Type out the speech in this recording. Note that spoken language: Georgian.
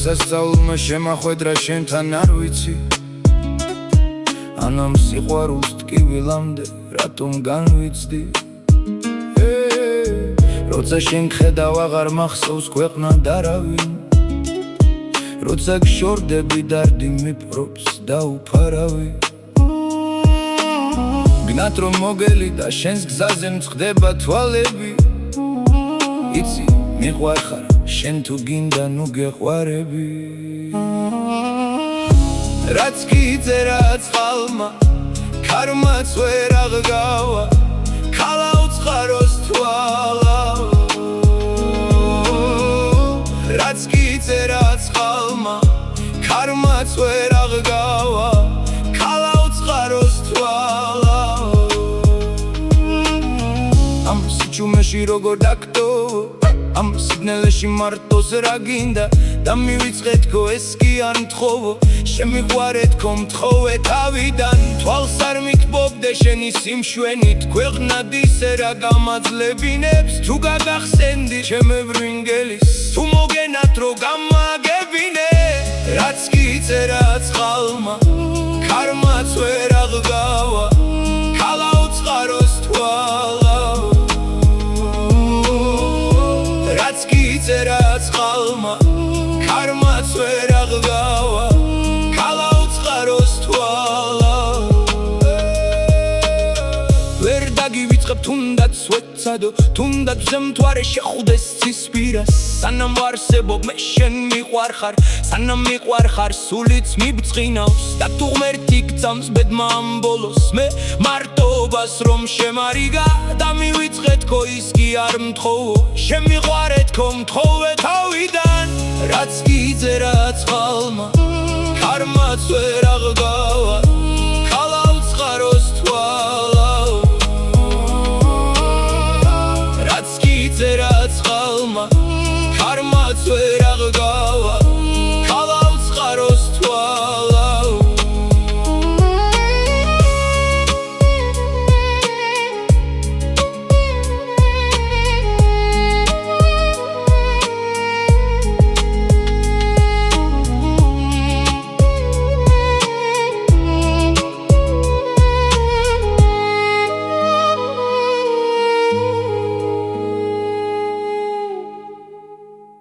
სასწაულმა შემახვედრა შენთან არ ვიცი ანამ სიყვარულს ტკივილამდე რატომ განვიცდი როცა შენ ხედავ აღარ მახსოვს ქვეყნა და რავინ როცა გშორდები დარდი მიფრობს და უფარავი გნათ რომ მოგელი და შენს გზაზე მწყდება თვალები იცი მიყვარხარ შენ თუ გინდა ნუ გეყვარები რაც გიწერა წყალმა ქარმაც ვერ აღგავა ქალა უცხაროს თვალა რაც გიწერა წყალმა ქარმაც ვერ აღგავა ქალა უცხაროს თვალა ამ სიჩუმეში როგორ დაგტო ამ სიგნალეში მარტოს რა გინდა და მივიწყე თქო ეს კი არ მთხოვო შემიყვარე თქო მთხოვე თავიდან თვალს არ მიკბობდე შენი სიმშვენით ქვეყნად ისე რა გამაძლებინებს თუ გაგახსენდი ჩემევრინგელის თუ მოგენათ რო გამაგებინე რაც გიწერა წყალმა ქარმაც ვერ აღგავა ქალა უწყაროს თვალა რაც გიწერა წყალმა ქარმაც ვერ აღგავა ქალა უწყაროს თვალა ვერ დაგივიწყებ თუნდაც ვეცადო თუნდაც ზემთვარე შეხვდეს ცისფირას სანამ ვარსებობ მე შენ მიყვარხარ სანამ მიყვარხარ სულიც მიბწყინავს და თუ ღმერთი გწამს ბედმა ამ ბოლოს მე მარტობას რომ შემარიგა და მივიწყე თქო ის კი არ მთხოვო შემიყვარე თქო მთხოვე თავიდან რაც გიწერა წყალმა ქარმაც ვერ აღგავა